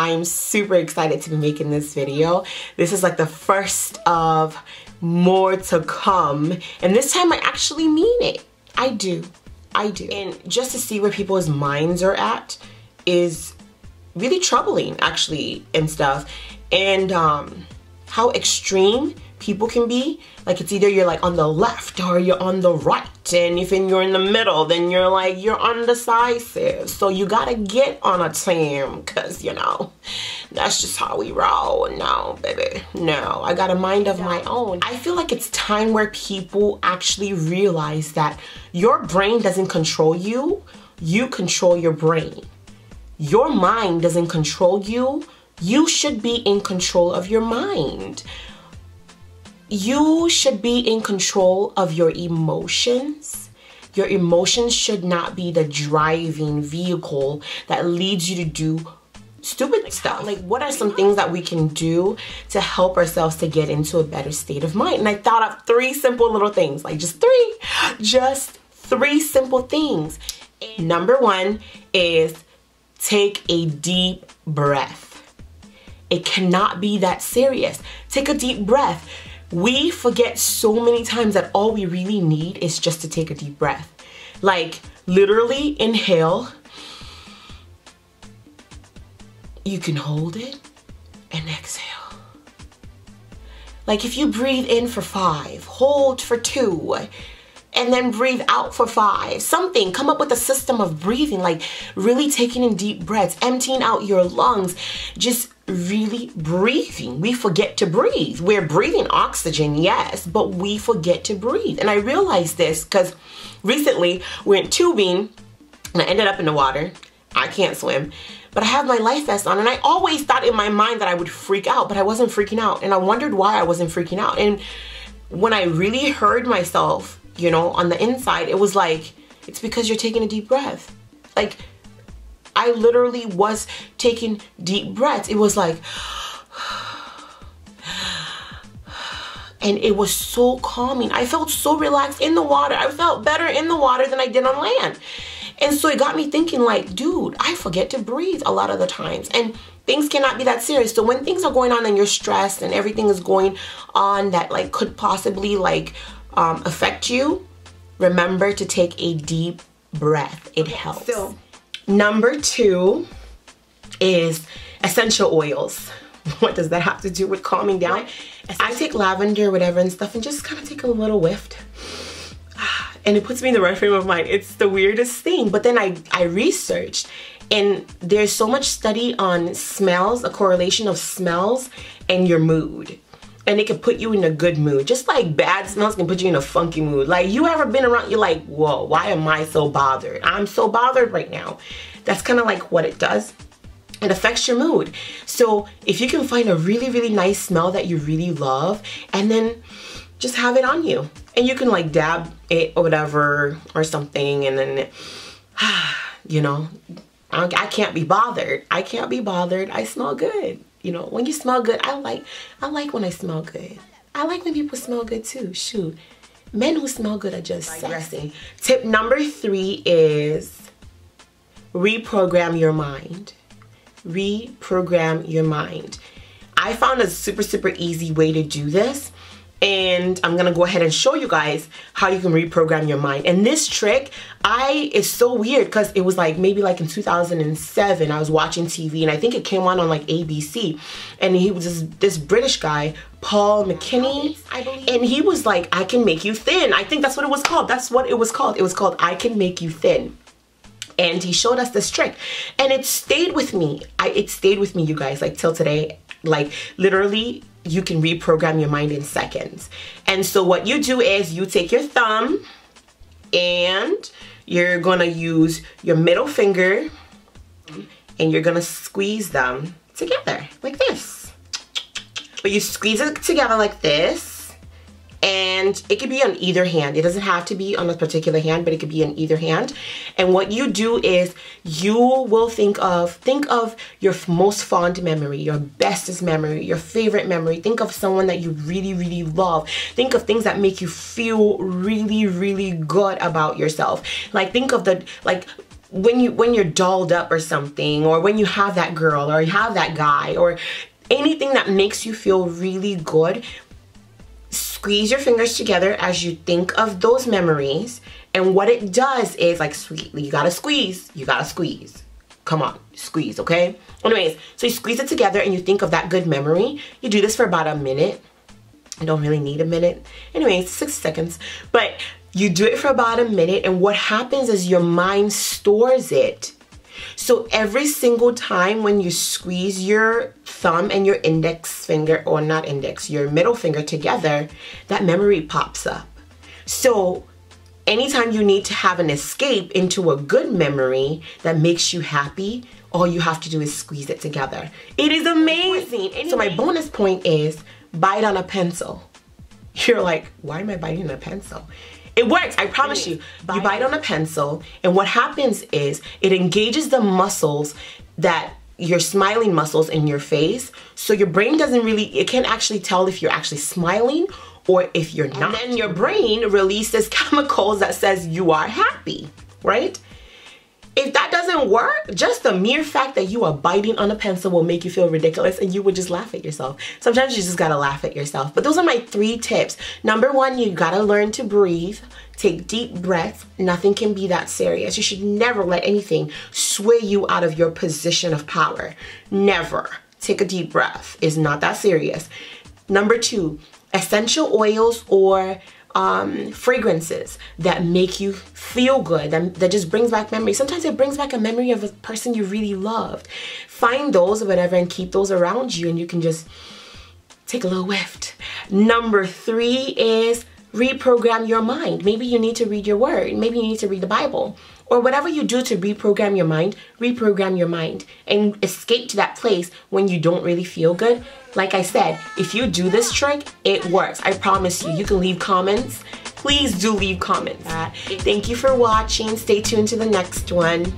I'm super excited to be making this video. This is like the first of more to come, and this time I actually mean it. I do. And just to see where people's minds are at is really troubling, actually, and stuff. And how extreme people can be. Like, it's either you're like on the left or you're on the right, and if you're in the middle, then you're like you're undecisive. So you gotta get on a team, because you know that's just how we roll. No, baby, no, I got a mind of my own. I feel like it's time where people actually realize that your brain doesn't control you, you control your brain. Your mind doesn't control you, you should be in control of your mind. You should be in control of your emotions. Your emotions should not be the driving vehicle that leads you to do stupid stuff. Like, what are some things that we can do to help ourselves to get into a better state of mind? And I thought of 3 simple little things, like just three simple things. And number 1 is take a deep breath. It cannot be that serious. Take a deep breath. We forget so many times that all we really need is just to take a deep breath. Like, literally inhale. You can hold it and exhale. Like, if you breathe in for 5, hold for 2, and then breathe out for 5. Something, come up with a system of breathing, like really taking in deep breaths, emptying out your lungs, just really breathing. We forget to breathe. We're breathing oxygen, yes, but we forget to breathe. And I realized this because recently we went tubing and I ended up in the water. I can't swim, but I have my life vest on, and I always thought in my mind that I would freak out, but I wasn't freaking out, and I wondered why I wasn't freaking out. And when I really heard myself, you know, on the inside, it was like, it's because you're taking a deep breath. Like, I literally was taking deep breaths. It was like, and it was so calming. I felt so relaxed in the water. I felt better in the water than I did on land. And so it got me thinking, like, dude, I forget to breathe a lot of the times. And things cannot be that serious. So when things are going on and you're stressed and everything is going on that, like, could possibly, like, affect you, remember to take a deep breath. It helps. So, number 2 is essential oils. What does that have to do with calming down? I take lavender, whatever, and stuff, and just kind of take a little whiff. And it puts me in the right frame of mind. It's the weirdest thing. But then I researched, and there's so much study on smells, a correlation of smells and your mood. And it can put you in a good mood. Just like bad smells can put you in a funky mood. Like, you ever been around, you're like, whoa, why am I so bothered? I'm so bothered right now. That's kind of like what it does. It affects your mood. So if you can find a really, really nice smell that you really love, and then just have it on you. And you can like dab it or whatever or something, and then, you know, I can't be bothered. I can't be bothered. I smell good. You know, when you smell good, I like when I smell good. I like when people smell good too. Shoot. Men who smell good are just sexy. Tip number 3 is reprogram your mind. Reprogram your mind. I found a super, super easy way to do this. And I'm gonna go ahead and show you guys how you can reprogram your mind. And this trick, it's so weird because it was like maybe like in 2007, I was watching TV, and I think it came on like ABC, and he was this British guy, Paul McKinney, I believe, and he was like, I can make you thin. I think that's what it was called. That's what it was called. It was called I Can Make You Thin. And he showed us this trick, and it stayed with me. It stayed with me, you guys, like till today. Like, literally, you can reprogram your mind in seconds. And so what you do is you take your thumb and you're gonna use your middle finger and you're gonna squeeze them together like this. But you squeeze it together like this, and it could be on either hand. It doesn't have to be on a particular hand, but it could be on either hand. And what you do is you will think of your most fond memory, your bestest memory, your favorite memory. Think of someone that you really, really love. Think of things that make you feel really, really good about yourself. Like, think of when you're dolled up or something, or when you have that girl or you have that guy or anything that makes you feel really good, squeeze your fingers together as you think of those memories. And what it does is, like, you gotta squeeze. Come on, squeeze, okay? Anyways, so you squeeze it together and you think of that good memory. You do this for about a minute. I don't really need a minute. Anyways, 6 seconds. But you do it for about a minute, and what happens is your mind stores it. So every single time when you squeeze your thumb and your index finger, or not index, your middle finger together, that memory pops up. So anytime you need to have an escape into a good memory that makes you happy, all you have to do is squeeze it together. It is amazing. So my bonus point is bite on a pencil. You're like, why am I biting on a pencil? It works, I promise you. You bite on a pencil, and what happens is it engages the muscles, that your smiling muscles in your face, so your brain doesn't really, it can't actually tell if you're actually smiling or if you're not. And then your brain releases chemicals that says you are happy, right? If that doesn't work, just the mere fact that you are biting on a pencil will make you feel ridiculous, and you would just laugh at yourself. Sometimes you just gotta laugh at yourself. But those are my 3 tips. Number 1, you gotta learn to breathe. Take deep breaths. Nothing can be that serious. You should never let anything sway you out of your position of power. Never. Take a deep breath. It's not that serious. Number 2, essential oils or fragrances that make you feel good, that just brings back memories. Sometimes it brings back a memory of a person you really loved. Find those or whatever and keep those around you, and you can just take a little whiff. Number 3 is reprogram your mind. Maybe you need to read your word. Maybe you need to read the Bible. Or whatever you do to reprogram your mind and escape to that place when you don't really feel good. Like I said, if you do this trick, it works. I promise you. You can leave comments. Please do leave comments. Thank you for watching. Stay tuned to the next one.